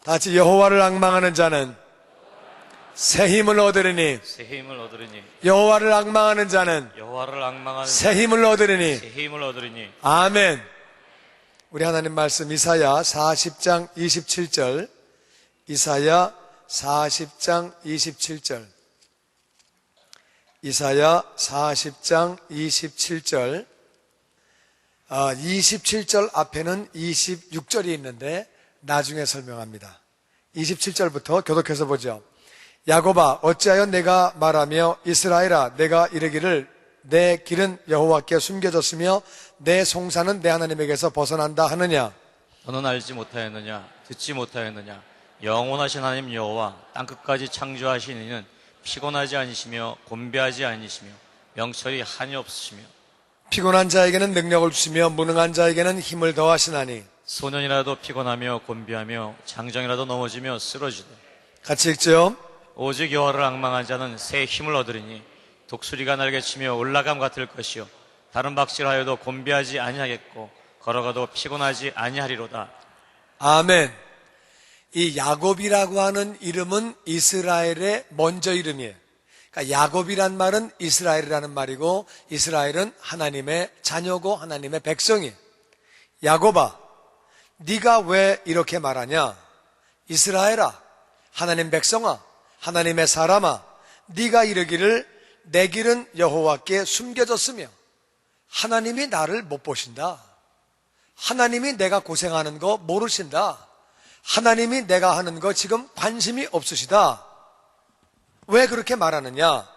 다시 여호와를 앙망하는 자는 새 힘을 얻으리니 새 힘을 얻으리니 여호와를 앙망하는 자는 여호와를 앙망하는 새 힘을 얻으리니 새 힘을 얻으리니. 아멘. 우리 하나님 말씀 이사야 40장 27절, 이사야 40장 27절, 이사야 40장 27절, 27절 앞에는 26절이 있는데 나중에 설명합니다. 27절부터 교독해서 보죠. 야곱아, 어찌하여 내가 말하며 이스라엘아, 내가 이르기를 내 길은 여호와께 숨겨졌으며 내 송사는 내 하나님에게서 벗어난다 하느냐? 너는 알지 못하였느냐? 듣지 못하였느냐? 영원하신 하나님 여호와 땅끝까지 창조하신 이는 피곤하지 아니시며 곤배하지 아니시며 명철이 한이 없으시며 피곤한 자에게는 능력을 주시며 무능한 자에게는 힘을 더하시나니. 소년이라도 피곤하며 곤비하며 장정이라도 넘어지며 쓰러지되 같이 읽죠. 오직 여호와를 앙망한 자는 새 힘을 얻으리니 독수리가 날개치며 올라감 같을 것이요 다른 박질하여도 곤비하지 아니하겠고 걸어가도 피곤하지 아니하리로다. 아멘. 이 야곱이라고 하는 이름은 이스라엘의 먼저 이름이에요. 그러니까 야곱이란 말은 이스라엘이라는 말이고 이스라엘은 하나님의 자녀고 하나님의 백성이에요. 야곱아, 네가 왜 이렇게 말하냐? 이스라엘아, 하나님 백성아, 하나님의 사람아, 네가 이르기를 내 길은 여호와께 숨겨졌으며 하나님이 나를 못 보신다. 하나님이 내가 고생하는 거 모르신다. 하나님이 내가 하는 거 지금 관심이 없으시다. 왜 그렇게 말하느냐?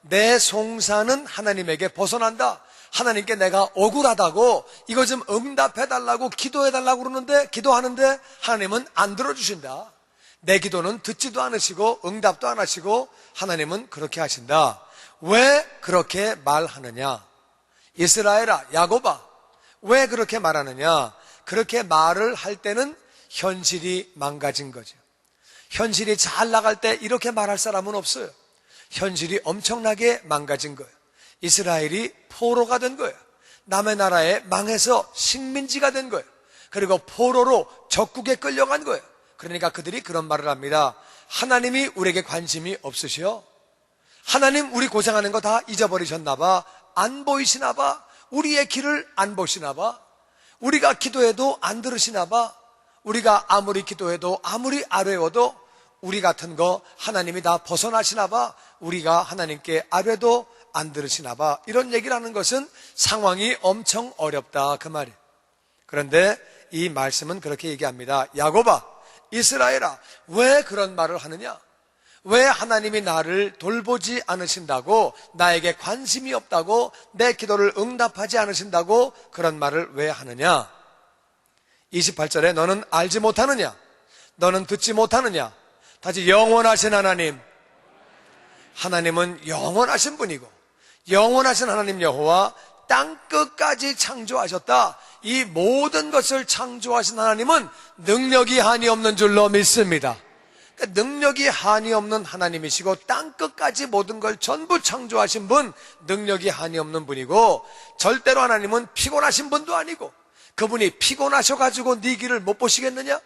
내 송사는 하나님에게 벗어난다. 하나님께 내가 억울하다고 이거 좀 응답해달라고 기도해달라고 그러는데 기도하는데 하나님은 안 들어주신다. 내 기도는 듣지도 않으시고 응답도 안 하시고 하나님은 그렇게 하신다. 왜 그렇게 말하느냐? 이스라엘아, 야곱아, 왜 그렇게 말하느냐? 그렇게 말을 할 때는 현실이 망가진 거죠. 현실이 잘 나갈 때 이렇게 말할 사람은 없어요. 현실이 엄청나게 망가진 거예요. 이스라엘이 포로가 된 거예요. 남의 나라에 망해서 식민지가 된 거예요. 그리고 포로로 적국에 끌려간 거예요. 그러니까 그들이 그런 말을 합니다. 하나님이 우리에게 관심이 없으시오. 하나님 우리 고생하는 거 다 잊어버리셨나 봐. 안 보이시나 봐. 우리의 길을 안 보시나 봐. 우리가 기도해도 안 들으시나 봐. 우리가 아무리 기도해도 아무리 아뢰어도 우리 같은 거 하나님이 다 벗어나시나 봐. 우리가 하나님께 아뢰도 안 들으시나 봐. 이런 얘기를 하는 것은 상황이 엄청 어렵다 그 말이에요. 그런데 이 말씀은 그렇게 얘기합니다. 야곱아, 이스라엘아, 왜 그런 말을 하느냐? 왜 하나님이 나를 돌보지 않으신다고, 나에게 관심이 없다고, 내 기도를 응답하지 않으신다고 그런 말을 왜 하느냐? 28절에 너는 알지 못하느냐? 너는 듣지 못하느냐? 다시 영원하신 하나님, 하나님은 영원하신 분이고 영원하신 하나님 여호와 땅끝까지 창조하셨다. 이 모든 것을 창조하신 하나님은 능력이 한이 없는 줄로 믿습니다. 그러니까 능력이 한이 없는 하나님이시고 땅끝까지 모든 걸 전부 창조하신 분, 능력이 한이 없는 분이고 절대로 하나님은 피곤하신 분도 아니고, 그분이 피곤하셔가지고 네 길을 못 보시겠느냐?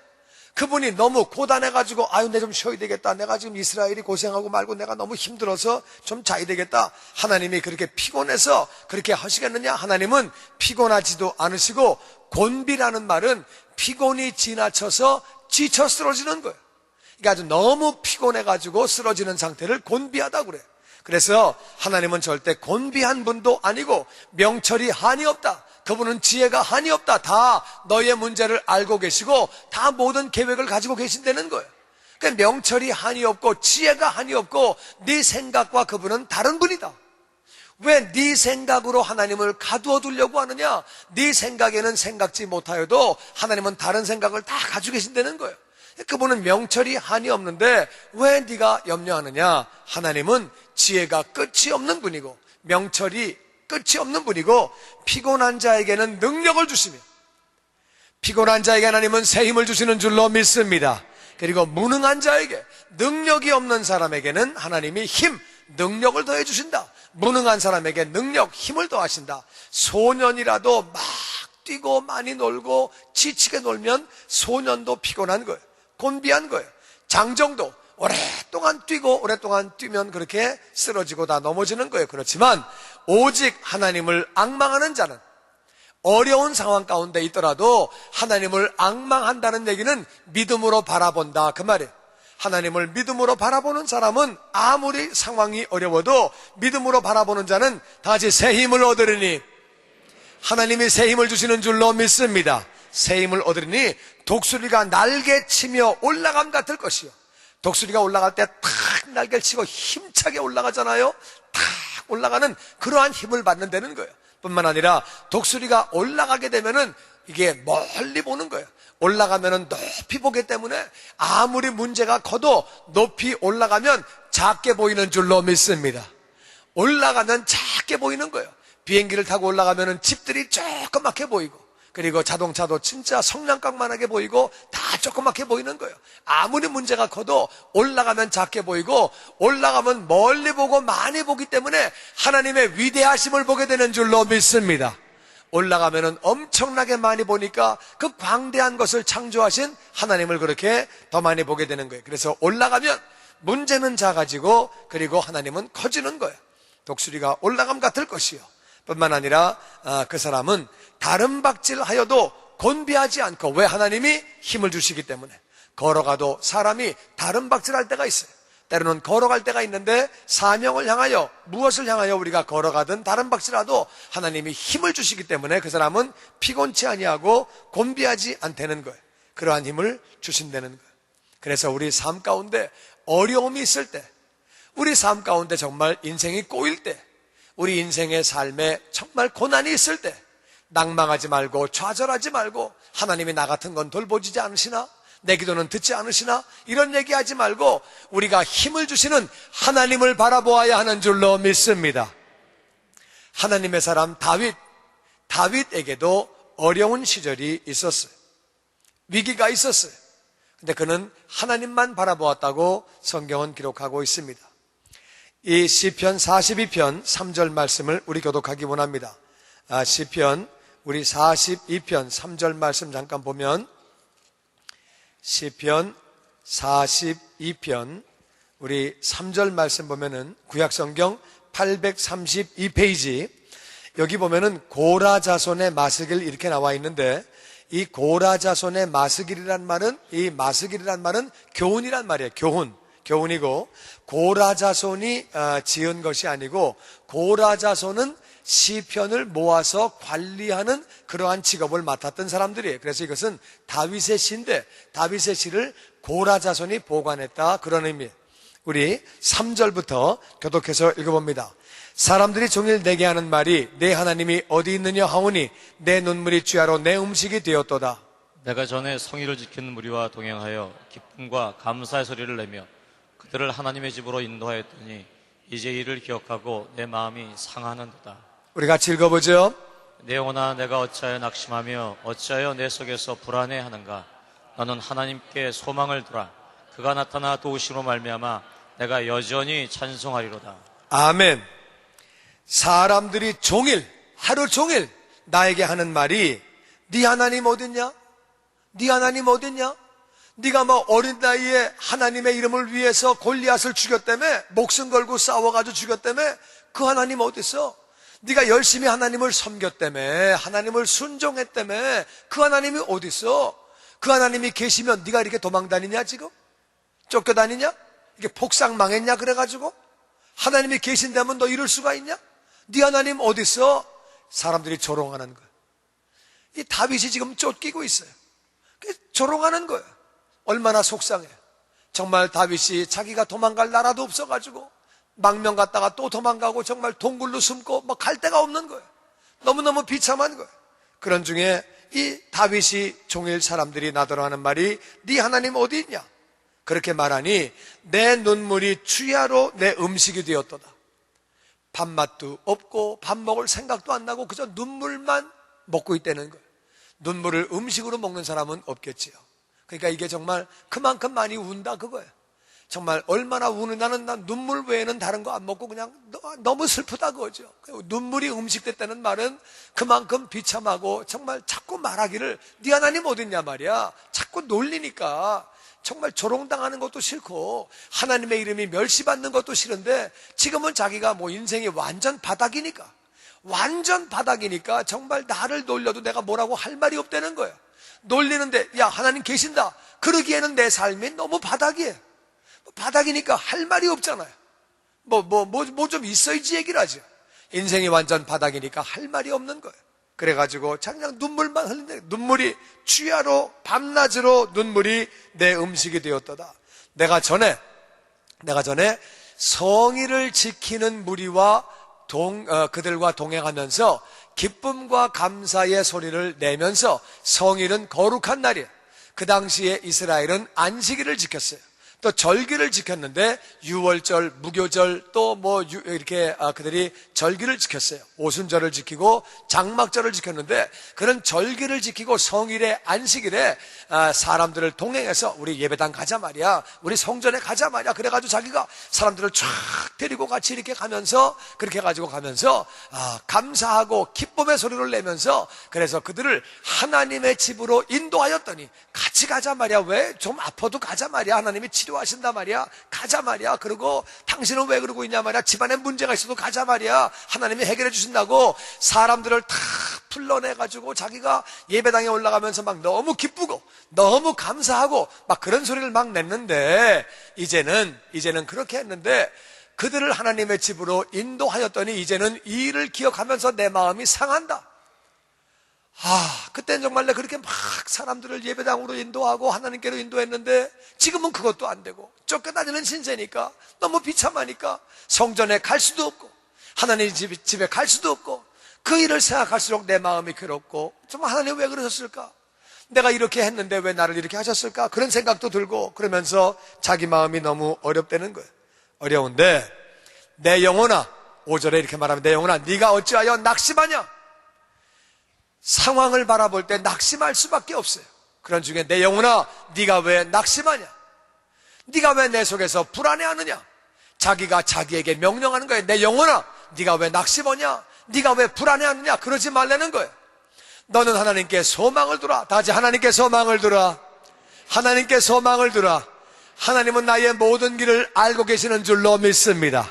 그분이 너무 고단해가지고 아유 내 좀 쉬어야 되겠다, 내가 지금 이스라엘이 고생하고 말고 내가 너무 힘들어서 좀 자야 되겠다, 하나님이 그렇게 피곤해서 그렇게 하시겠느냐? 하나님은 피곤하지도 않으시고, 곤비라는 말은 피곤이 지나쳐서 지쳐 쓰러지는 거예요. 그러니까 아주 너무 피곤해가지고 쓰러지는 상태를 곤비하다고 그래요. 그래서 하나님은 절대 곤비한 분도 아니고 명철이 한이 없다. 그분은 지혜가 한이 없다. 다 너의 문제를 알고 계시고 다 모든 계획을 가지고 계신다는 거예요. 그러니까 명철이 한이 없고 지혜가 한이 없고 네 생각과 그분은 다른 분이다. 왜 네 생각으로 하나님을 가두어 두려고 하느냐? 네 생각에는 생각지 못하여도 하나님은 다른 생각을 다 가지고 계신다는 거예요. 그분은 명철이 한이 없는데 왜 네가 염려하느냐? 하나님은 지혜가 끝이 없는 분이고 명철이 끝이 없는 분이고 피곤한 자에게는 능력을 주시며, 피곤한 자에게 하나님은 새 힘을 주시는 줄로 믿습니다. 그리고 무능한 자에게, 능력이 없는 사람에게는 하나님이 힘, 능력을 더해 주신다. 무능한 사람에게 능력, 힘을 더하신다. 소년이라도 막 뛰고 많이 놀고 지치게 놀면 소년도 피곤한 거예요. 곤비한 거예요. 장정도 오랫동안 뛰고 오랫동안 뛰면 그렇게 쓰러지고 다 넘어지는 거예요. 그렇지만 오직 하나님을 앙망하는 자는 어려운 상황 가운데 있더라도 하나님을 앙망한다는 얘기는 믿음으로 바라본다 그 말이에요. 하나님을 믿음으로 바라보는 사람은 아무리 상황이 어려워도 믿음으로 바라보는 자는 다시 새 힘을 얻으리니, 하나님이 새 힘을 주시는 줄로 믿습니다. 새 힘을 얻으리니 독수리가 날개치며 올라감 같을 것이요. 독수리가 올라갈 때 탁 날개를 치고 힘차게 올라가잖아요. 탁 올라가는 그러한 힘을 받는다는 거예요. 뿐만 아니라 독수리가 올라가게 되면은 이게 멀리 보는 거예요. 올라가면은 높이 보기 때문에 아무리 문제가 커도 높이 올라가면 작게 보이는 줄로 믿습니다. 올라가면 작게 보이는 거예요. 비행기를 타고 올라가면은 집들이 조그맣게 보이고, 그리고 자동차도 진짜 성냥깡만하게 보이고 다 조그맣게 보이는 거예요. 아무리 문제가 커도 올라가면 작게 보이고, 올라가면 멀리 보고 많이 보기 때문에 하나님의 위대하심을 보게 되는 줄로 믿습니다. 올라가면은 엄청나게 많이 보니까 그 광대한 것을 창조하신 하나님을 그렇게 더 많이 보게 되는 거예요. 그래서 올라가면 문제는 작아지고, 그리고 하나님은 커지는 거예요. 독수리가 올라감 같을 것이요. 뿐만 아니라 그 사람은 다른 박질하여도 곤비하지 않고, 왜? 하나님이 힘을 주시기 때문에. 걸어가도 사람이 다른 박질할 때가 있어요. 때로는 걸어갈 때가 있는데 사명을 향하여, 무엇을 향하여 우리가 걸어가든 다른 박질하도 하나님이 힘을 주시기 때문에 그 사람은 피곤치 아니하고 곤비하지 않다는 거예요. 그러한 힘을 주신다는 거예요. 그래서 우리 삶 가운데 어려움이 있을 때, 우리 삶 가운데 정말 인생이 꼬일 때, 우리 인생의 삶에 정말 고난이 있을 때 낭망하지 말고 좌절하지 말고, 하나님이 나 같은 건 돌보지 않으시나? 내 기도는 듣지 않으시나? 이런 얘기하지 말고 우리가 힘을 주시는 하나님을 바라보아야 하는 줄로 믿습니다. 하나님의 사람 다윗에게도 어려운 시절이 있었어요. 위기가 있었어요. 근데 그는 하나님만 바라보았다고 성경은 기록하고 있습니다. 이 시편 42편 3절 말씀을 우리 교독하기 원합니다. 시편 우리 42편 3절 말씀 잠깐 보면, 시편 42편 우리 3절 말씀 보면은 구약성경 832페이지, 여기 보면은 고라 자손의 마스길 이렇게 나와 있는데, 이 고라 자손의 마스길이란 말은, 이 마스길이란 말은 교훈이란 말이에요. 교훈이고, 고라 자손이 지은 것이 아니고, 고라 자손은 시편을 모아서 관리하는 그러한 직업을 맡았던 사람들이에요. 그래서 이것은 다윗의 시인데 다윗의 시를 고라 자손이 보관했다, 그런 의미예요. 우리 3절부터 교독해서 읽어봅니다. 사람들이 종일 내게 하는 말이 내 하나님이 어디 있느냐 하오니 내 눈물이 주야로 내 음식이 되었도다. 내가 전에 성의를 지키는 무리와 동행하여 기쁨과 감사의 소리를 내며 그들을 하나님의 집으로 인도하였더니 이제 이를 기억하고 내 마음이 상하는도다. 우리 같이 읽어보죠. 내 영혼아, 내가 어찌하여 낙심하며 어찌하여 내 속에서 불안해하는가? 너는 하나님께 소망을 두라. 그가 나타나 도우심으로 말미암아 내가 여전히 찬송하리로다. 아멘. 사람들이 하루 종일 나에게 하는 말이 네 하나님 어딨냐? 네 하나님 어딨냐? 네가 뭐 어린 나이에 하나님의 이름을 위해서 골리앗을 죽였다며, 목숨 걸고 싸워가지고 죽였다며, 그 하나님 어딨어? 네가 열심히 하나님을 섬겼다며, 하나님을 순종했다며, 그 하나님이 어딨어? 그 하나님이 계시면 네가 이렇게 도망다니냐? 지금 쫓겨다니냐? 이게 폭삭 망했냐? 그래가지고 하나님이 계신다면 너 이럴 수가 있냐? 네 하나님 어딨어? 사람들이 조롱하는 거야. 이 다윗이 지금 쫓기고 있어요. 조롱하는 거예요. 얼마나 속상해. 정말 다윗이 자기가 도망갈 나라도 없어가지고 망명 갔다가 또 도망가고 정말 동굴로 숨고 뭐 갈 데가 없는 거예요. 너무너무 비참한 거예요. 그런 중에 이 다윗이 종일 사람들이 나더러 하는 말이 네 하나님 어디 있냐? 그렇게 말하니 내 눈물이 주야로 내 음식이 되었도다. 밥맛도 없고 밥 먹을 생각도 안 나고 그저 눈물만 먹고 있다는 거예요. 눈물을 음식으로 먹는 사람은 없겠지요. 그러니까 이게 정말 그만큼 많이 운다 그거예요. 정말 얼마나 우는, 나는 눈물 외에는 다른 거 안 먹고 그냥 너무 슬프다 그거죠. 눈물이 음식됐다는 말은 그만큼 비참하고 정말 자꾸 말하기를 네 하나님 어딨냐 말이야. 자꾸 놀리니까 정말 조롱당하는 것도 싫고 하나님의 이름이 멸시받는 것도 싫은데 지금은 자기가 뭐 인생이 완전 바닥이니까 정말 나를 놀려도 내가 뭐라고 할 말이 없다는 거예요. 놀리는데 야 하나님 계신다 그러기에는 내 삶이 너무 바닥이에요. 바닥이니까 할 말이 없잖아요. 뭐 좀 있어야지 얘기를 하죠. 인생이 완전 바닥이니까 할 말이 없는 거예요. 그래가지고 그냥 눈물만 흘리는데 눈물이 취하로 밤낮으로 눈물이 내 음식이 되었도다. 내가 전에 성의를 지키는 무리와 그들과 동행하면서 기쁨과 감사의 소리를 내면서 성일은 거룩한 날이에요. 그 당시에 이스라엘은 안식일을 지켰어요. 또 절기를 지켰는데 유월절, 무교절 또 이렇게 그들이 절기를 지켰어요. 오순절을 지키고 장막절을 지켰는데 그런 절기를 지키고 성일에 안식일에 사람들을 동행해서 우리 예배당 가자 말이야, 우리 성전에 가자 말이야. 그래가지고 자기가 사람들을 쫙 데리고 같이 이렇게 가면서 그렇게 해가지고 가면서 감사하고 기쁨의 소리를 내면서 그래서 그들을 하나님의 집으로 인도하였더니 같이 가자 말이야. 왜? 좀 아파도 가자 말이야. 하나님이 치료하신다 말이야. 가자 말이야. 그리고 당신은 왜 그러고 있냐 말이야. 집안에 문제가 있어도 가자 말이야. 하나님이 해결해 주신다고 사람들을 다 불러내가지고 자기가 예배당에 올라가면서 막 너무 기쁘고 너무 감사하고 막 그런 소리를 막 냈는데 이제는 그렇게 했는데 그들을 하나님의 집으로 인도하였더니 이제는 이 일을 기억하면서 내 마음이 상한다. 그때는 정말 내가 그렇게 막 사람들을 예배당으로 인도하고 하나님께로 인도했는데 지금은 그것도 안 되고 쫓겨다니는 신세니까 너무 비참하니까 성전에 갈 수도 없고 하나님 집에 갈 수도 없고 그 일을 생각할수록 내 마음이 괴롭고 정말 하나님 왜 그러셨을까? 내가 이렇게 했는데 왜 나를 이렇게 하셨을까? 그런 생각도 들고 그러면서 자기 마음이 너무 어렵다는 거예요. 어려운데 내 영혼아, 5절에 이렇게 말하면 내 영혼아 네가 어찌하여 낙심하냐? 상황을 바라볼 때 낙심할 수밖에 없어요. 그런 중에 내 영혼아 네가 왜 낙심하냐? 네가 왜 내 속에서 불안해하느냐? 자기가 자기에게 명령하는 거예요. 내 영혼아 네가 왜 낙심하냐? 네가 왜 불안해하느냐? 그러지 말라는 거예요. 너는 하나님께 소망을 두라. 다 같이 하나님께 소망을 두라. 하나님께 소망을 두라. 하나님은 나의 모든 길을 알고 계시는 줄로 믿습니다.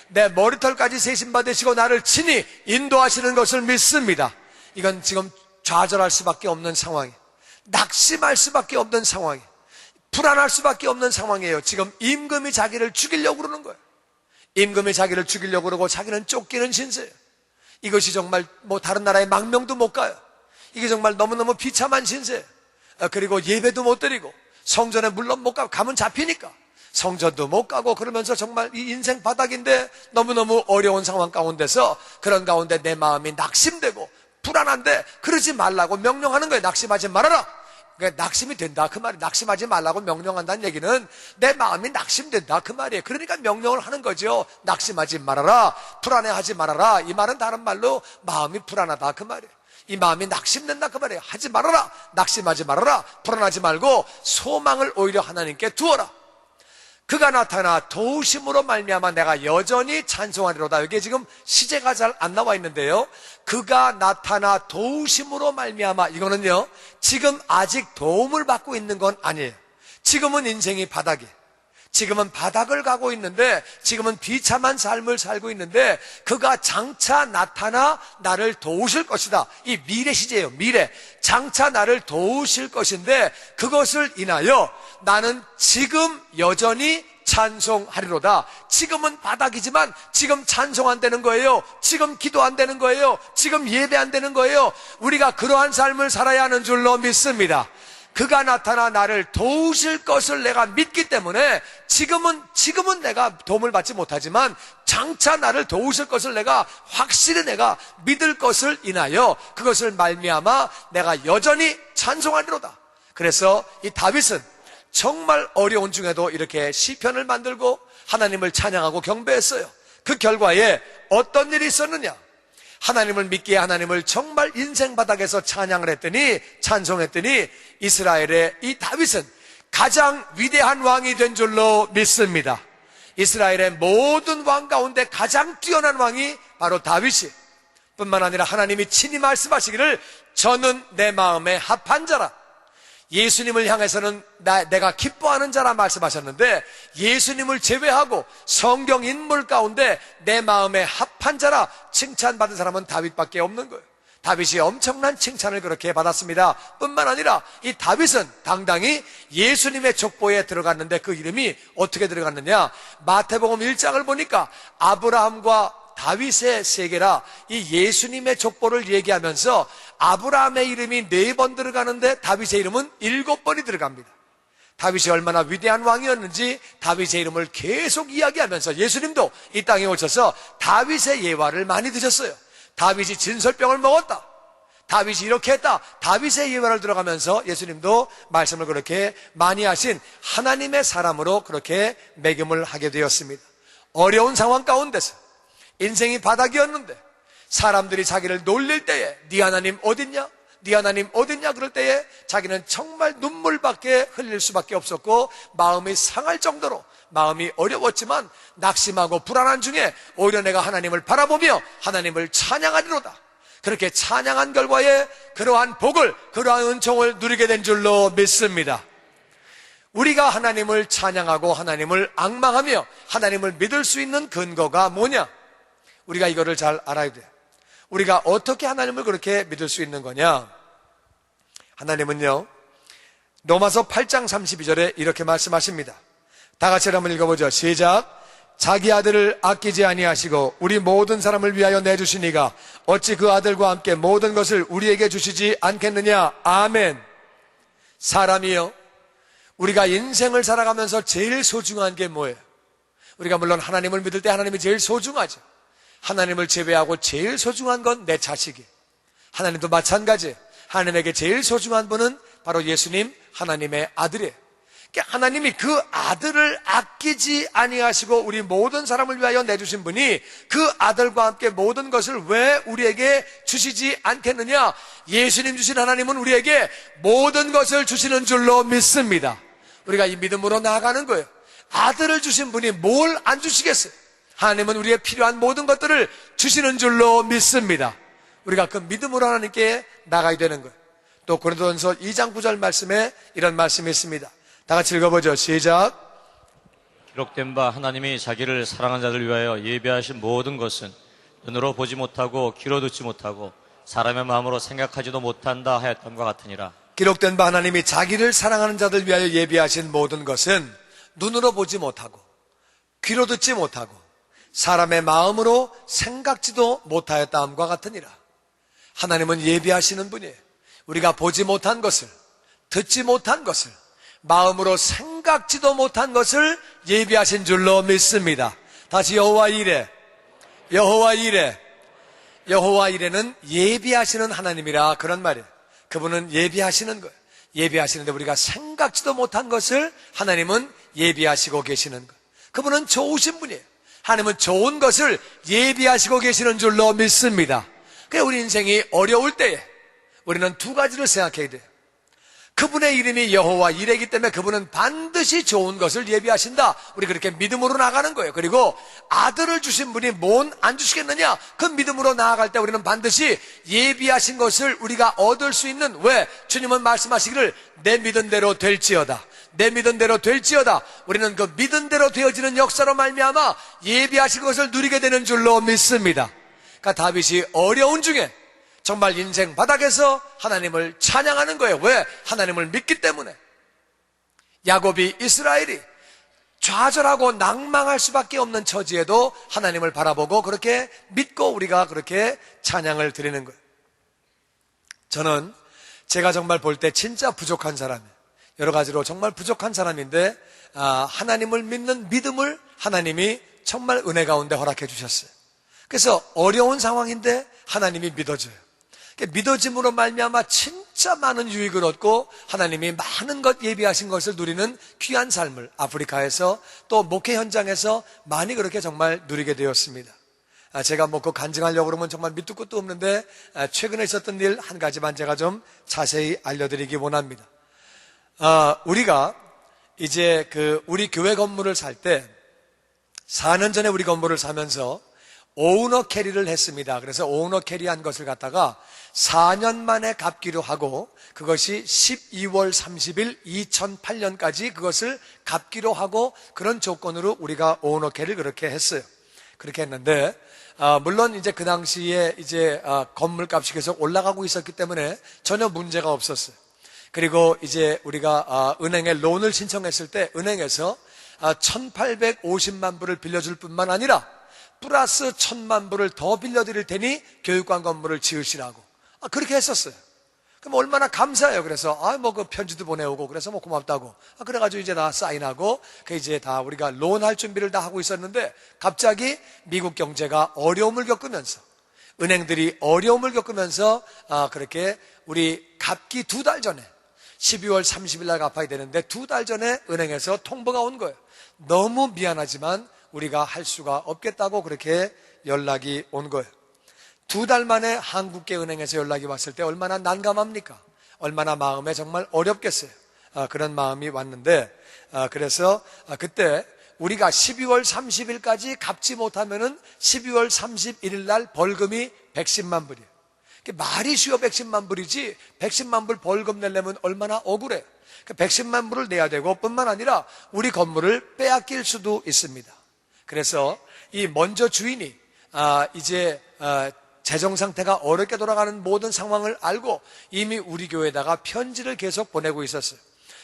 내 머리털까지 세심받으시고 나를 친히 인도하시는 것을 믿습니다. 이건 지금 좌절할 수밖에 없는 상황이에요. 낙심할 수밖에 없는 상황이에요. 불안할 수밖에 없는 상황이에요. 지금 임금이 자기를 죽이려고 그러는 거예요. 임금이 자기를 죽이려고 그러고 자기는 쫓기는 신세예요. 이것이 정말 다른 나라에 망명도 못 가요. 이게 정말 너무너무 비참한 신세예요. 그리고 예배도 못 드리고 성전에 물론 못 가고 가면 잡히니까 성전도 못 가고 그러면서 정말 이 인생 바닥인데 너무너무 어려운 상황 가운데서 그런 가운데 내 마음이 낙심되고 불안한데 그러지 말라고 명령하는 거예요. 낙심하지 말아라. 그러니까 낙심이 된다 그 말이에요. 낙심하지 말라고 명령한다는 얘기는 내 마음이 낙심된다 그 말이에요. 그러니까 명령을 하는 거죠. 낙심하지 말아라, 불안해하지 말아라. 이 말은 다른 말로 마음이 불안하다 그 말이에요. 이 마음이 낙심된다 그 말이에요. 하지 말아라, 낙심하지 말아라, 불안하지 말고 소망을 오히려 하나님께 두어라. 그가 나타나 도우심으로 말미암아 내가 여전히 찬송하리로다. 여기에 지금 시제가 잘 안 나와 있는데요. 그가 나타나 도우심으로 말미암아, 이거는요 지금 아직 도움을 받고 있는 건 아니에요. 지금은 인생이 바닥이에요. 지금은 바닥을 가고 있는데 지금은 비참한 삶을 살고 있는데 그가 장차 나타나 나를 도우실 것이다. 이 미래 시제예요. 미래. 장차 나를 도우실 것인데 그것을 인하여 나는 지금 여전히 찬송하리로다. 지금은 바닥이지만 지금 찬송 안 되는 거예요. 지금 기도 안 되는 거예요. 지금 예배 안 되는 거예요. 우리가 그러한 삶을 살아야 하는 줄로 믿습니다. 그가 나타나 나를 도우실 것을 내가 믿기 때문에 지금은 내가 도움을 받지 못하지만 장차 나를 도우실 것을 내가 확실히 내가 믿을 것을 인하여 그것을 말미암아 내가 여전히 찬송하리로다. 그래서 이 다윗은 정말 어려운 중에도 이렇게 시편을 만들고 하나님을 찬양하고 경배했어요. 그 결과에 어떤 일이 있었느냐? 하나님을 믿기에 하나님을 정말 인생 바닥에서 찬양을 했더니 찬송했더니 이스라엘의 이 다윗은 가장 위대한 왕이 된 줄로 믿습니다. 이스라엘의 모든 왕 가운데 가장 뛰어난 왕이 바로 다윗이 뿐만 아니라 하나님이 친히 말씀하시기를 저는 내 마음에 합한 자라. 예수님을 향해서는 내가 기뻐하는 자라 말씀하셨는데, 예수님을 제외하고 성경 인물 가운데 내 마음에 합한 자라 칭찬받은 사람은 다윗밖에 없는 거예요. 다윗이 엄청난 칭찬을 그렇게 받았습니다. 뿐만 아니라 이 다윗은 당당히 예수님의 족보에 들어갔는데, 그 이름이 어떻게 들어갔느냐, 마태복음 1장을 보니까 아브라함과 다윗의 세계라 이 예수님의 족보를 얘기하면서 아브라함의 이름이 4번 들어가는데 다윗의 이름은 7번이 들어갑니다. 다윗이 얼마나 위대한 왕이었는지 다윗의 이름을 계속 이야기하면서 예수님도 이 땅에 오셔서 다윗의 예화를 많이 드셨어요. 다윗이 진설병을 먹었다, 다윗이 이렇게 했다, 다윗의 예화를 들어가면서 예수님도 말씀을 그렇게 많이 하신 하나님의 사람으로 그렇게 매김을 하게 되었습니다. 어려운 상황 가운데서 인생이 바닥이었는데 사람들이 자기를 놀릴 때에 네 하나님 어딨냐? 네 하나님 어딨냐? 그럴 때에 자기는 정말 눈물밖에 흘릴 수밖에 없었고 마음이 상할 정도로 마음이 어려웠지만 낙심하고 불안한 중에 오히려 내가 하나님을 바라보며 하나님을 찬양하리로다. 그렇게 찬양한 결과에 그러한 복을, 그러한 은총을 누리게 된 줄로 믿습니다. 우리가 하나님을 찬양하고 하나님을 앙망하며 하나님을 믿을 수 있는 근거가 뭐냐? 우리가 이거를 잘 알아야 돼요. 우리가 어떻게 하나님을 그렇게 믿을 수 있는 거냐? 하나님은요, 로마서 8장 32절에 이렇게 말씀하십니다. 다 같이 한번 읽어보죠. 시작. 자기 아들을 아끼지 아니하시고 우리 모든 사람을 위하여 내주시니가 어찌 그 아들과 함께 모든 것을 우리에게 주시지 않겠느냐? 아멘. 사람이요, 우리가 인생을 살아가면서 제일 소중한 게 뭐예요? 우리가 물론 하나님을 믿을 때 하나님이 제일 소중하죠. 하나님을 제외하고 제일 소중한 건 내 자식이에요. 하나님도 마찬가지예요. 하나님에게 제일 소중한 분은 바로 예수님, 하나님의 아들이에요. 그러니까 하나님이 그 아들을 아끼지 아니하시고 우리 모든 사람을 위하여 내주신 분이 그 아들과 함께 모든 것을 왜 우리에게 주시지 않겠느냐? 예수님 주신 하나님은 우리에게 모든 것을 주시는 줄로 믿습니다. 우리가 이 믿음으로 나아가는 거예요. 아들을 주신 분이 뭘 안 주시겠어요? 하나님은 우리의 필요한 모든 것들을 주시는 줄로 믿습니다. 우리가 그 믿음으로 하나님께 나가야 되는 거예요. 또 고린도전서 2장 9절 말씀에 이런 말씀이 있습니다. 다 같이 읽어보죠. 시작. 기록된 바 하나님이 자기를 사랑한 자들 위하여 예비하신 모든 것은 눈으로 보지 못하고 귀로 듣지 못하고 사람의 마음으로 생각하지도 못한다 하였던과 같으니라. 기록된 바 하나님이 자기를 사랑하는 자들 위하여 예비하신 모든 것은 눈으로 보지 못하고 귀로 듣지 못하고 사람의 마음으로 생각지도 못하였다함과 같으니라. 하나님은 예비하시는 분이에요. 우리가 보지 못한 것을, 듣지 못한 것을, 마음으로 생각지도 못한 것을 예비하신 줄로 믿습니다. 다시 여호와 이레, 여호와 이레. 여호와 이레는 예비하시는 하나님이라 그런 말이에요. 그분은 예비하시는 거예요. 예비하시는데 우리가 생각지도 못한 것을 하나님은 예비하시고 계시는 거예요. 그분은 좋으신 분이에요. 하나님은 좋은 것을 예비하시고 계시는 줄로 믿습니다. 그래서 우리 인생이 어려울 때에 우리는 두 가지를 생각해야 돼요. 그분의 이름이 여호와 이레이기 때문에 그분은 반드시 좋은 것을 예비하신다. 우리 그렇게 믿음으로 나가는 거예요. 그리고 아들을 주신 분이 뭔 안 주시겠느냐? 그 믿음으로 나아갈 때 우리는 반드시 예비하신 것을 우리가 얻을 수 있는, 왜? 주님은 말씀하시기를 내 믿은 대로 될지어다. 내 믿은 대로 될지어다. 우리는 그 믿은 대로 되어지는 역사로 말미암아 예비하신 것을 누리게 되는 줄로 믿습니다. 그러니까 다윗이 어려운 중에 정말 인생 바닥에서 하나님을 찬양하는 거예요. 왜? 하나님을 믿기 때문에. 야곱이, 이스라엘이 좌절하고 낭망할 수밖에 없는 처지에도 하나님을 바라보고 그렇게 믿고 우리가 그렇게 찬양을 드리는 거예요. 저는 제가 정말 볼 때 진짜 부족한 사람이에요. 여러 가지로 정말 부족한 사람인데 하나님을 믿는 믿음을 하나님이 정말 은혜 가운데 허락해 주셨어요. 그래서 어려운 상황인데 하나님이 믿어줘요. 믿어짐으로 말미암아 진짜 많은 유익을 얻고 하나님이 많은 것 예비하신 것을 누리는 귀한 삶을 아프리카에서 또 목회 현장에서 많이 그렇게 정말 누리게 되었습니다. 제가 그 간증하려고 그러면 정말 밑도 끝도 없는데 최근에 있었던 일 한 가지만 제가 좀 자세히 알려드리기 원합니다. 우리가 이제 우리 교회 건물을 살 때 4년 전에 우리 건물을 사면서 오너 캐리를 했습니다. 그래서 오너 캐리한 것을 갖다가 4년 만에 갚기로 하고 그것이 12월 30일 2008년까지 그것을 갚기로 하고 그런 조건으로 우리가 오너 캐리를 그렇게 했어요. 그렇게 했는데 물론 이제 그 당시에 이제 건물값이 계속 올라가고 있었기 때문에 전혀 문제가 없었어요. 그리고 이제 우리가 은행에 론을 신청했을 때 은행에서 1,850만 불을 빌려줄 뿐만 아니라 플러스 1,000만 불을 더 빌려드릴 테니 교육관 건물을 지으시라고 그렇게 했었어요. 그럼 얼마나 감사해요. 그래서 그 편지도 보내오고 그래서 고맙다고 그래가지고 이제 다 사인하고 그 이제 다 우리가 론 할 준비를 다 하고 있었는데 갑자기 미국 경제가 어려움을 겪으면서 은행들이 어려움을 겪으면서 그렇게 우리 갚기 2달 전에 12월 30일 날 갚아야 되는데 2달 전에 은행에서 통보가 온 거예요. 너무 미안하지만 우리가 할 수가 없겠다고 그렇게 연락이 온 거예요. 2달 만에 한국계은행에서 연락이 왔을 때 얼마나 난감합니까? 얼마나 마음에 정말 어렵겠어요. 그런 마음이 왔는데 그래서 그때 우리가 12월 30일까지 갚지 못하면은 12월 31일 날 벌금이 110만 불이에요. 말이 쉬워 110만 불이지 110만 불 벌금 내려면 얼마나 억울해. 110만 불을 내야 되고 뿐만 아니라 우리 건물을 빼앗길 수도 있습니다. 그래서 이 먼저 주인이 이제 재정 상태가 어렵게 돌아가는 모든 상황을 알고 이미 우리 교회에다가 편지를 계속 보내고 있었어요.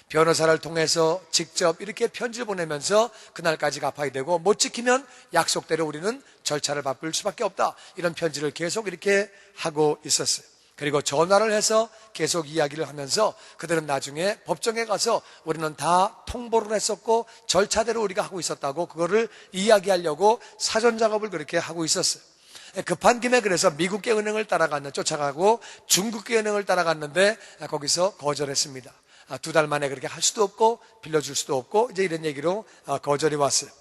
변호사를 통해서 직접 이렇게 편지를 보내면서 그날까지 갚아야 되고 못 지키면 약속대로 우리는 절차를 밟을 수밖에 없다. 이런 편지를 계속 이렇게 하고 있었어요. 그리고 전화를 해서 계속 이야기를 하면서 그들은 나중에 법정에 가서 우리는 다 통보를 했었고 절차대로 우리가 하고 있었다고 그거를 이야기하려고 사전 작업을 그렇게 하고 있었어요. 급한 김에 그래서 미국계 은행을 쫓아가고 중국계 은행을 따라갔는데 거기서 거절했습니다. 2달 만에 그렇게 할 수도 없고 빌려줄 수도 없고 이제 이런 얘기로 거절이 왔어요.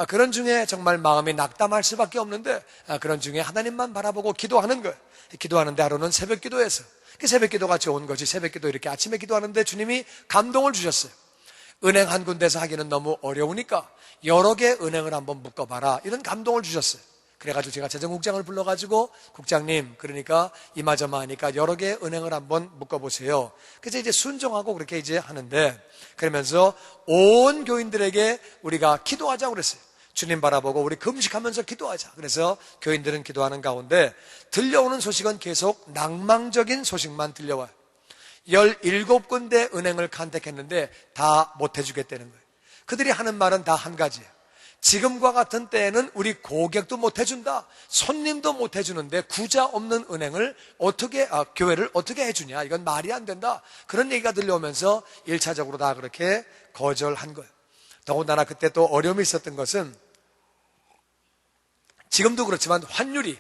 그런 중에 정말 마음이 낙담할 수밖에 없는데 그런 중에 하나님만 바라보고 기도하는 거예요. 기도하는데 하루는 새벽 기도에서 새벽 기도가 좋은 거지. 새벽 기도 이렇게 아침에 기도하는데 주님이 감동을 주셨어요. 은행 한 군데서 하기는 너무 어려우니까 여러 개 은행을 한번 묶어봐라. 이런 감동을 주셨어요. 그래가지고 제가 재정국장을 불러가지고 국장님 그러니까 이마저마하니까 여러 개 은행을 한번 묶어보세요. 그래서 이제 순종하고 그렇게 이제 하는데 그러면서 온 교인들에게 우리가 기도하자고 그랬어요. 주님 바라보고 우리 금식하면서 기도하자. 그래서 교인들은 기도하는 가운데 들려오는 소식은 계속 낭망적인 소식만 들려와요. 17군데 은행을 컨택했는데 다 못해주겠다는 거예요. 그들이 하는 말은 다 한 가지예요. 지금과 같은 때에는 우리 고객도 못해준다. 손님도 못해주는데 구자 없는 은행을 교회를 어떻게 해주냐. 이건 말이 안 된다. 그런 얘기가 들려오면서 1차적으로 다 그렇게 거절한 거예요. 더군다나 그때 또 어려움이 있었던 것은 지금도 그렇지만 환율이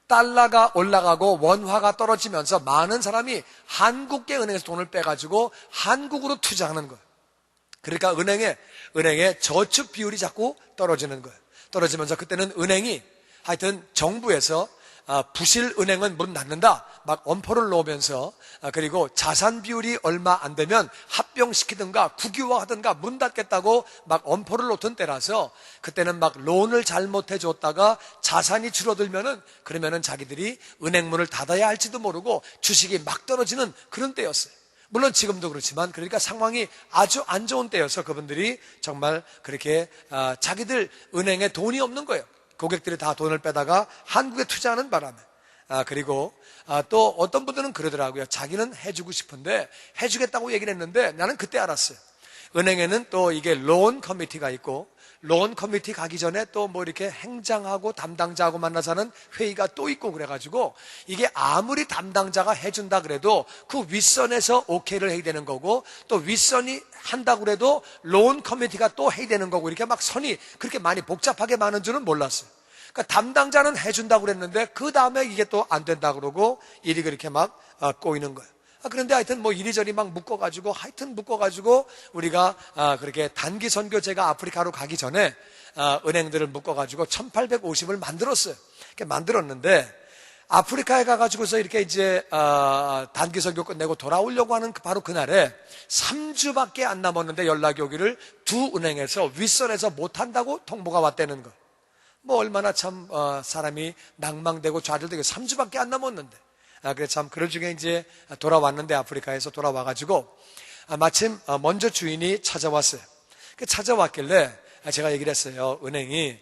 달러가 올라가고 원화가 떨어지면서 많은 사람이 한국계 은행에서 돈을 빼가지고 한국으로 투자하는 거예요. 그러니까 은행의 저축 비율이 자꾸 떨어지는 거예요. 떨어지면서 그때는 은행이 하여튼 정부에서 부실 은행은 문 닫는다 막 엄포를 놓으면서 그리고 자산 비율이 얼마 안 되면 합병시키든가 국유화하든가 문 닫겠다고 막 엄포를 놓던 때라서 그때는 막 론을 잘못해 줬다가 자산이 줄어들면은 그러면은 자기들이 은행 문을 닫아야 할지도 모르고 주식이 막 떨어지는 그런 때였어요. 물론 지금도 그렇지만 그러니까 상황이 아주 안 좋은 때여서 그분들이 정말 그렇게 자기들 은행에 돈이 없는 거예요. 고객들이 다 돈을 빼다가 한국에 투자하는 바람에 그리고 또 어떤 분들은 그러더라고요. 자기는 해주고 싶은데 해주겠다고 얘기를 했는데 나는 그때 알았어요. 은행에는 또 이게 론 커미티가 있고 론 커미티 가기 전에 또 뭐 이렇게 행장하고 담당자하고 만나서 하는 회의가 또 있고 그래가지고 이게 아무리 담당자가 해준다 그래도 그 윗선에서 오케이를 해야 되는 거고 또 윗선이 한다 그래도 론 커미티가 또 해야 되는 거고 이렇게 막 선이 그렇게 많이 복잡하게 많은 줄은 몰랐어요. 그러니까 담당자는 해준다고 그랬는데 그 다음에 이게 또 안 된다 그러고 일이 그렇게 막 꼬이는 거예요. 그런데 하여튼 뭐 이리저리 막 묶어가지고 우리가 그렇게 단기 선교 제가 아프리카로 가기 전에 은행들을 묶어가지고 1850을 만들었어요. 이렇게 만들었는데 아프리카에 가가지고서 이렇게 이제 단기 선교 끝내고 돌아오려고 하는 바로 그날에 3주밖에 안 남았는데 연락이 오기를 두 은행에서 윗선에서 못한다고 통보가 왔다는 거. 뭐 얼마나 참 사람이 낭망되고 좌절되고 3주밖에 안 남았는데, 그래서 참 그럴 중에 이제 돌아왔는데, 아프리카에서 돌아와가지고 마침 먼저 주인이 찾아왔어요. 찾아왔길래 제가 얘기를 했어요. 은행이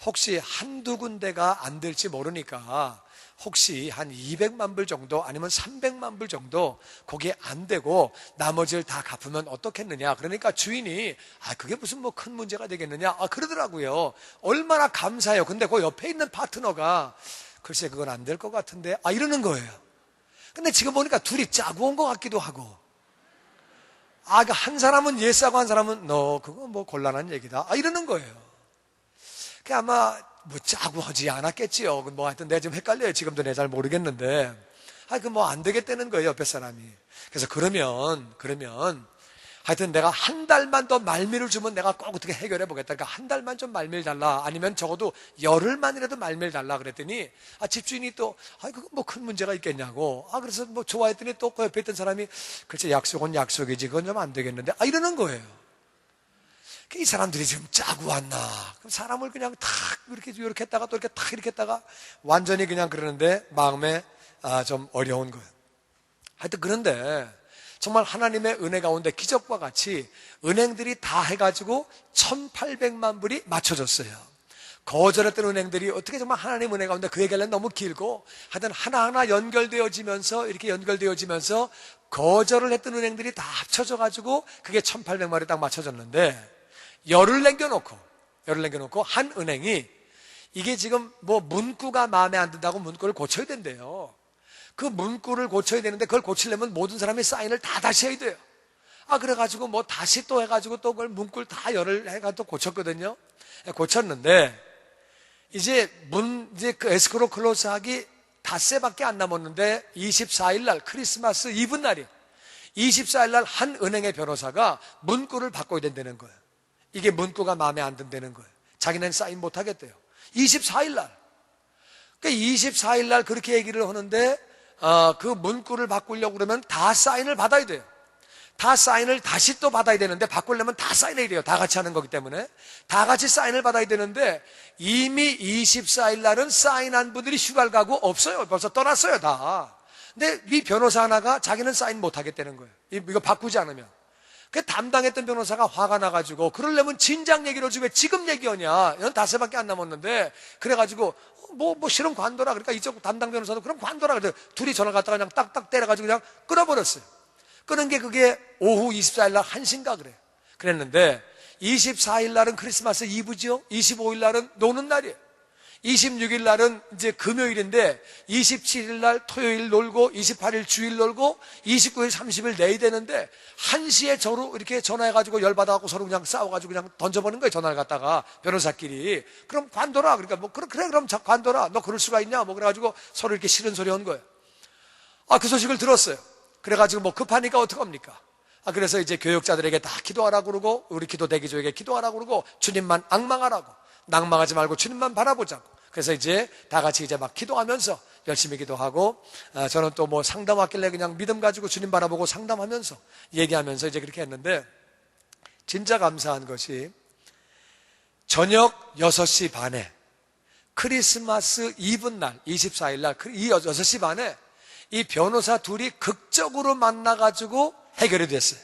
혹시 한두 군데가 안 될지 모르니까 혹시 한 200만 불 정도 아니면 300만 불 정도 거기에 안 되고 나머지를 다 갚으면 어떻겠느냐. 그러니까 주인이 그게 무슨 뭐 큰 문제가 되겠느냐. 그러더라고요. 얼마나 감사해요. 근데 그 옆에 있는 파트너가 글쎄 그건 안 될 것 같은데 이러는 거예요. 근데 지금 보니까 둘이 짜고 온 것 같기도 하고, 한 사람은 예스하고 한 사람은 너 그거 뭐 곤란한 얘기다 이러는 거예요. 그 아마 뭐 짜고 하지 않았겠지요. 뭐 하여튼 내가 지금 헷갈려요. 지금도 내가 잘 모르겠는데, 그 뭐 안 되겠다는 거예요, 옆에 사람이. 그래서 그러면 하여튼 내가 한 달만 더 말미를 주면 내가 꼭 어떻게 해결해 보겠다. 그러니까 한 달만 좀 말미를 달라. 아니면 적어도 열흘만이라도 말미를 달라 그랬더니 집주인이 또 그거 뭐 큰 문제가 있겠냐고. 그래서 뭐 좋아했더니 또 그 옆에 있던 사람이 글쎄 약속은 약속이지 그건 좀 안 되겠는데 이러는 거예요. 이 사람들이 지금 짜고 왔나? 그럼 사람을 그냥 탁 이렇게 했다가 또 이렇게 탁 이렇게 했다가 완전히 그냥 그러는데 마음에 좀 어려운 거예요. 하여튼 그런데 정말 하나님의 은혜 가운데 기적과 같이 은행들이 다 해가지고 1,800만 불이 맞춰졌어요. 거절했던 은행들이 어떻게 정말 하나님 은혜 가운데 그 얘기하려면 너무 길고, 하여튼 하나하나 연결되어지면서 이렇게 연결되어지면서 거절을 했던 은행들이 다 합쳐져가지고 그게 1,800만 불이 딱 맞춰졌는데, 열을 남겨놓고 한 은행이 이게 지금 뭐 문구가 마음에 안 든다고 문구를 고쳐야 된대요. 그 문구를 고쳐야 되는데 그걸 고치려면 모든 사람이 사인을 다 다시 해야 돼요. 그래가지고 뭐 다시 또 해가지고 또 그걸 문구를 다 열을 해가지고 또 고쳤거든요. 고쳤는데 이제 그 에스크로 클로즈하기 닷새밖에 안 남았는데 24일 날 크리스마스 이브 날이 24일 날 한 은행의 변호사가 문구를 바꿔야 된다는 거예요. 이게 문구가 마음에 안 든다는 거예요. 자기는 사인 못 하겠대요. 24일 날. 그러니까 24일 날 그렇게 얘기를 하는데 그 문구를 바꾸려고 그러면 다 사인을 받아야 돼요. 다 사인을 다시 또 받아야 되는데 바꾸려면 다 사인해야 돼요. 다 같이 하는 거기 때문에 다 같이 사인을 받아야 되는데 이미 24일 날은 사인한 분들이 휴가를 가고 없어요. 벌써 떠났어요 다. 근데 이 변호사 하나가 자기는 사인 못 하겠다는 거예요. 이거 바꾸지 않으면. 그 담당했던 변호사가 화가 나가지고 그러려면 진작 얘기를 하지 왜 지금 얘기하냐. 넌 닷새밖에 안 남았는데. 그래가지고 뭐 실은 관둬라. 그러니까 이쪽 담당 변호사도 그럼 관둬라. 그래서 둘이 전화 갖다가 그냥 딱딱 때려가지고 그냥 끊어버렸어요. 끊은 게 그게 오후 24일 날 1시인가 그래요. 그랬는데 24일 날은 크리스마스 이브죠. 25일 날은 노는 날이에요. 26일 날은 이제 금요일인데 27일 날 토요일 놀고 28일 주일 놀고 29일 30일 내야 되는데 1시에 저로 이렇게 전화해가지고 열받아갖고 서로 그냥 싸워가지고 그냥 던져버리는 거예요. 전화를 갖다가 변호사끼리. 그럼 관둬라. 그러니까 뭐 그래 그럼 관둬라. 너 그럴 수가 있냐. 뭐 그래가지고 서로 이렇게 싫은 소리 한 거예요. 그 소식을 들었어요. 그래가지고 뭐 급하니까 어떡합니까? 그래서 이제 교역자들에게 다 기도하라고 그러고 우리 기도 대기조에게 기도하라고 그러고 주님만 앙망하라고, 낭망하지 말고 주님만 바라보자고. 그래서 이제 다 같이 이제 막 기도하면서 열심히 기도하고, 저는 또 뭐 상담 왔길래 그냥 믿음 가지고 주님 바라보고 상담하면서 얘기하면서 이제 그렇게 했는데, 진짜 감사한 것이 저녁 6시 반에 크리스마스 이브 날 24일 날 이 6시 반에 이 변호사 둘이 극적으로 만나가지고 해결이 됐어요.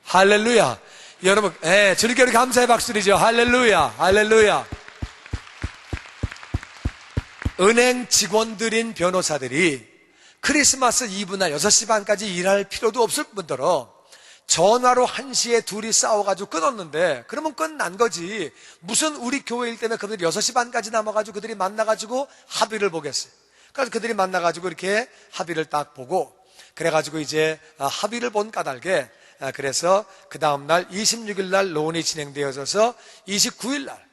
할렐루야. 여러분, 주님께 우리 감사의 박수드리죠. 할렐루야, 할렐루야. 은행 직원들인 변호사들이 크리스마스 이브 날 6시 반까지 일할 필요도 없을 뿐더러 전화로 1시에 둘이 싸워가지고 끊었는데, 그러면 끝난 거지. 무슨 우리 교회 일 때문에 그들이 6시 반까지 남아가지고 그들이 만나가지고 합의를 보겠어요. 그래서 그들이 만나가지고 이렇게 합의를 딱 보고, 그래가지고 이제 합의를 본 까닭에, 그래서 그 다음날 26일 날 로운이 진행되어져서 29일 날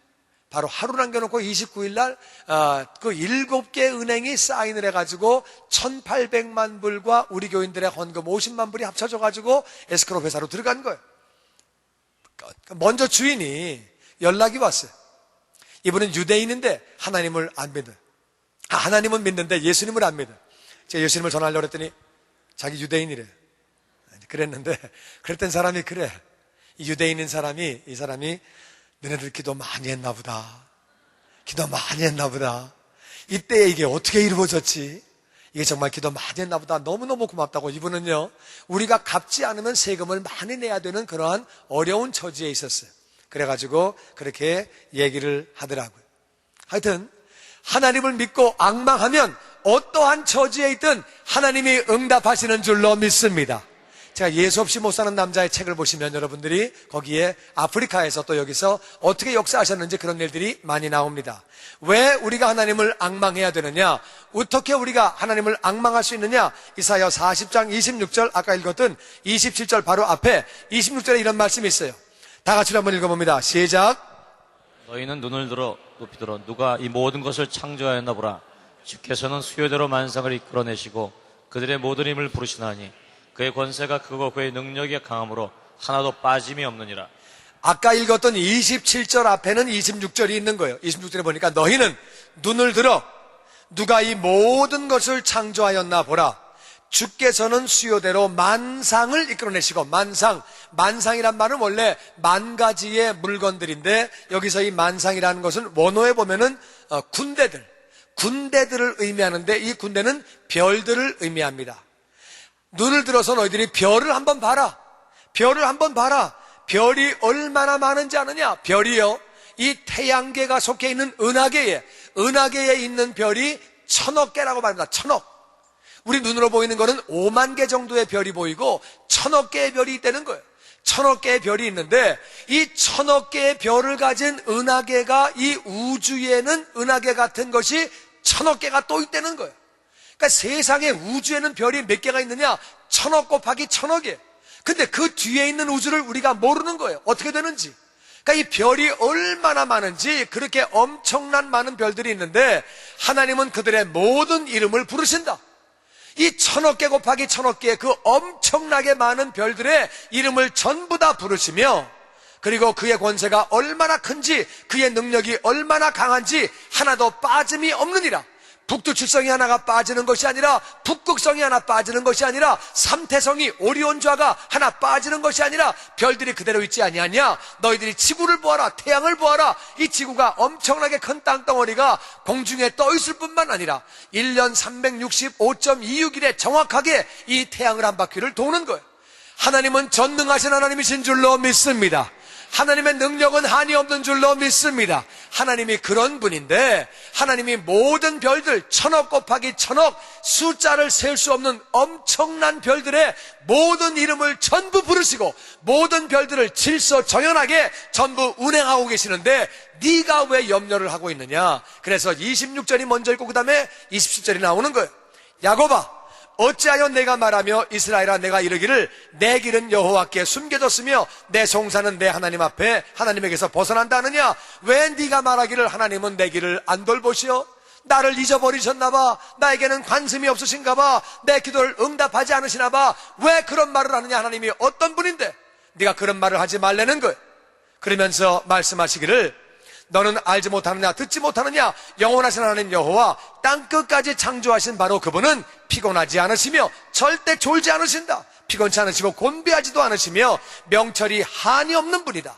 바로 하루 남겨놓고 29일 날 그 7개 은행이 사인을 해가지고 1,800만 불과 우리 교인들의 헌금 50만 불이 합쳐져가지고 에스크로 회사로 들어간 거예요. 먼저 주인이 연락이 왔어요. 이분은 유대인인데 하나님을 안 믿어요. 하나님은 믿는데 예수님을 안 믿어요. 제가 예수님을 전하려고 했더니 자기 유대인이래. 그랬는데, 그랬던 사람이 그래. 이 유대인인 사람이, 이 사람이 너네들 기도 많이 했나 보다. 기도 많이 했나 보다. 이때 이게 어떻게 이루어졌지? 이게 정말 기도 많이 했나 보다. 너무너무 고맙다고. 이분은요, 우리가 갚지 않으면 세금을 많이 내야 되는 그러한 어려운 처지에 있었어요. 그래가지고 그렇게 얘기를 하더라고요. 하여튼 하나님을 믿고 앙망하면 어떠한 처지에 있든 하나님이 응답하시는 줄로 믿습니다. 제가 예수 없이 못 사는 남자의 책을 보시면 여러분들이 거기에 아프리카에서 또 여기서 어떻게 역사하셨는지 그런 일들이 많이 나옵니다. 왜 우리가 하나님을 앙망해야 되느냐? 어떻게 우리가 하나님을 앙망할 수 있느냐? 이사야 40장 26절 아까 읽었던 27절 바로 앞에 26절에 이런 말씀이 있어요. 다 같이 한번 읽어봅니다. 시작. 너희는 눈을 들어 높이 들어 누가 이 모든 것을 창조하였나 보라. 주께서는 수요대로 만상을 이끌어내시고 그들의 모든 힘을 부르시나니 그의 권세가 크고 그의 능력이 강함으로 하나도 빠짐이 없느니라. 아까 읽었던 27절 앞에는 26절이 있는 거예요. 26절에 보니까 너희는 눈을 들어 누가 이 모든 것을 창조하였나 보라. 주께서는 수요대로 만상을 이끌어내시고 만상이란 말은 원래 만 가지의 물건들인데 여기서 이 만상이라는 것은 원어에 보면은 군대들을 의미하는데 이 군대는 별들을 의미합니다. 눈을 들어서 너희들이 별을 한번 봐라. 별을 한번 봐라. 별이 얼마나 많은지 아느냐? 별이요, 이 태양계가 속해 있는 은하계에 있는 별이 1000억 개라고 말합니다. 1000억. 우리 눈으로 보이는 거는 5만 개 정도의 별이 보이고 1000억 개의 별이 있다는 거예요. 1000억 개의 별이 있는데 이 1000억 개의 별을 가진 은하계가 이 우주에는 은하계 같은 것이 1000억 개가 또 있다는 거예요. 그러니까 세상에 우주에는 별이 몇 개가 있느냐? 1000억 곱하기 1000억이에요. 근데 그 뒤에 있는 우주를 우리가 모르는 거예요. 어떻게 되는지. 그러니까 이 별이 얼마나 많은지, 그렇게 엄청난 많은 별들이 있는데 하나님은 그들의 모든 이름을 부르신다. 이 1000억 개 곱하기 1000억 개의 그 엄청나게 많은 별들의 이름을 전부 다 부르시며, 그리고 그의 권세가 얼마나 큰지, 그의 능력이 얼마나 강한지 하나도 빠짐이 없느니라. 북두칠성이 하나가 빠지는 것이 아니라, 북극성이 하나 빠지는 것이 아니라, 삼태성이 오리온좌가 하나 빠지는 것이 아니라 별들이 그대로 있지 아니하냐? 너희들이 지구를 보아라, 태양을 보아라. 이 지구가 엄청나게 큰 땅덩어리가 공중에 떠 있을 뿐만 아니라 1년 365.26일에 정확하게 이 태양을 한 바퀴를 도는 거예요. 하나님은 전능하신 하나님이신 줄로 믿습니다. 하나님의 능력은 한이 없는 줄로 믿습니다. 하나님이 그런 분인데 하나님이 모든 별들 1000억 곱하기 1000억 숫자를 셀 수 없는 엄청난 별들의 모든 이름을 전부 부르시고 모든 별들을 질서정연하게 전부 운행하고 계시는데 네가 왜 염려를 하고 있느냐? 그래서 26절이 먼저 있고 그 다음에 27절이 나오는 거예요. 야곱아, 어찌하여 내가 말하며 이스라엘아 내가 이르기를 내 길은 여호와께 숨겨졌으며 내 송사는 내 하나님 앞에 하나님에게서 벗어난다 하느냐? 왜 네가 말하기를 하나님은 내 길을 안 돌보시오? 나를 잊어버리셨나봐. 나에게는 관심이 없으신가봐. 내 기도를 응답하지 않으시나봐. 왜 그런 말을 하느냐? 하나님이 어떤 분인데 네가 그런 말을 하지 말라는 거예요. 그러면서 말씀하시기를 너는 알지 못하느냐, 듣지 못하느냐? 영원하신 하나님 여호와 땅끝까지 창조하신 바로 그분은 피곤하지 않으시며 절대 졸지 않으신다. 피곤치 않으시고 곤비하지도 않으시며 명철이 한이 없는 분이다.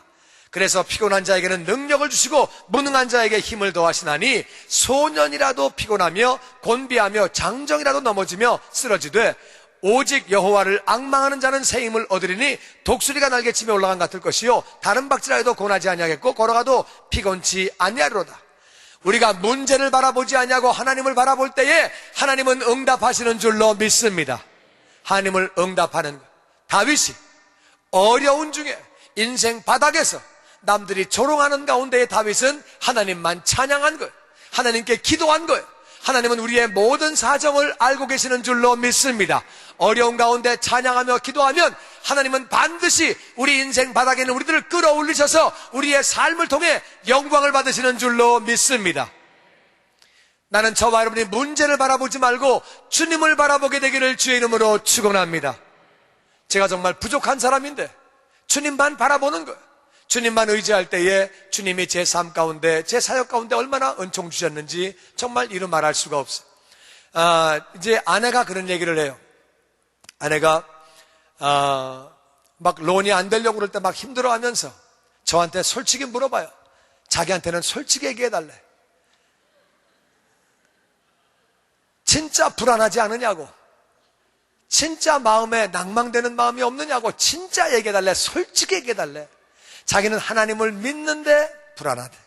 그래서 피곤한 자에게는 능력을 주시고 무능한 자에게 힘을 더하시나니 소년이라도 피곤하며 곤비하며 장정이라도 넘어지며 쓰러지되 오직 여호와를 앙망하는 자는 새 힘을 얻으리니 독수리가 날개치며 올라간 같을 것이요 다른 박질라 해도 고나지 아니하겠고 걸어가도 피곤치 아니하리로다. 우리가 문제를 바라보지 아니하고 하나님을 바라볼 때에 하나님은 응답하시는 줄로 믿습니다. 하나님을 응답하는 것. 다윗이 어려운 중에 인생 바닥에서 남들이 조롱하는 가운데에 다윗은 하나님만 찬양한 거예요. 하나님께 기도한 거예요. 하나님은 우리의 모든 사정을 알고 계시는 줄로 믿습니다. 어려운 가운데 찬양하며 기도하면 하나님은 반드시 우리 인생 바닥에 있는 우리들을 끌어올리셔서 우리의 삶을 통해 영광을 받으시는 줄로 믿습니다. 나는 저와 여러분이 문제를 바라보지 말고 주님을 바라보게 되기를 주의 이름으로 축원합니다. 제가 정말 부족한 사람인데 주님만 바라보는 거예요. 주님만 의지할 때에 주님이 제 삶 가운데, 제 사역 가운데 얼마나 은총 주셨는지 정말 이루 말할 수가 없어요. 이제 아내가 그런 얘기를 해요. 아내가 막 론이 안 되려고 그럴 때 막 힘들어하면서 저한테 솔직히 물어봐요. 자기한테는 솔직히 얘기해달래. 진짜 불안하지 않으냐고, 진짜 마음에 낭망되는 마음이 없느냐고, 진짜 얘기해달래. 솔직히 얘기해달래. 자기는 하나님을 믿는데 불안하대.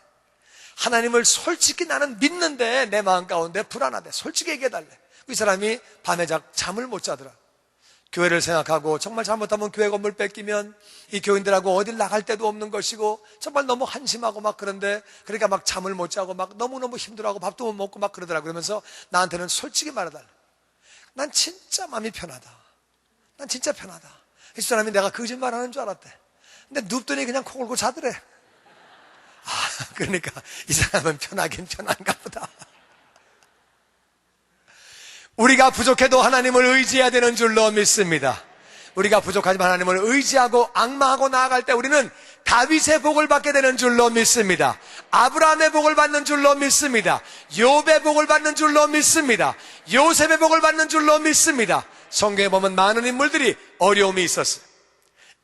하나님을 솔직히 나는 믿는데 내 마음 가운데 불안하대. 솔직히 얘기해달래. 이 사람이 밤에 잠을 못 자더라. 교회를 생각하고 정말 잘못하면 교회 건물 뺏기면 이 교인들하고 어딜 나갈 데도 없는 것이고 정말 너무 한심하고 막 그런데, 그러니까 막 잠을 못 자고 막 너무너무 힘들어하고 밥도 못 먹고 막 그러더라. 그러면서 나한테는 솔직히 말해달라. 난 진짜 마음이 편하다. 난 진짜 편하다. 이 사람이 내가 거짓말하는 줄 알았대. 근데 눕더니 그냥 코 골고 자더래. 그러니까 이 사람은 편하긴 편한가 보다. 우리가 부족해도 하나님을 의지해야 되는 줄로 믿습니다. 우리가 부족하지만 하나님을 의지하고 앙망하고 나아갈 때 우리는 다윗의 복을 받게 되는 줄로 믿습니다. 아브라함의 복을 받는 줄로 믿습니다. 욥의 복을 받는 줄로 믿습니다. 요셉의 복을 받는 줄로 믿습니다. 성경에 보면 많은 인물들이 어려움이 있었어요.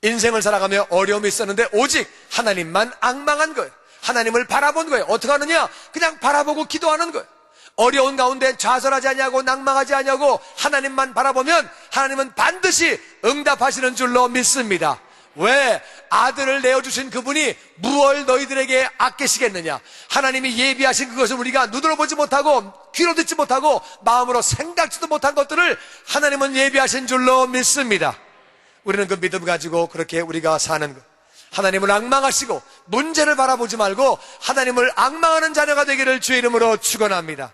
인생을 살아가며 어려움이 있었는데 오직 하나님만 앙망한 거예요. 하나님을 바라본 거예요. 어떻게 하느냐? 그냥 바라보고 기도하는 거예요. 어려운 가운데 좌절하지 아니하고 낭망하지 아니하고 하나님만 바라보면 하나님은 반드시 응답하시는 줄로 믿습니다. 왜? 아들을 내어주신 그분이 무얼 너희들에게 아끼시겠느냐? 하나님이 예비하신 그것을 우리가 눈으로 보지 못하고 귀로 듣지 못하고 마음으로 생각지도 못한 것들을 하나님은 예비하신 줄로 믿습니다. 우리는 그 믿음 가지고 그렇게 우리가 사는 것, 하나님을 앙망하시고 문제를 바라보지 말고 하나님을 앙망하는 자녀가 되기를 주의 이름으로 축원합니다.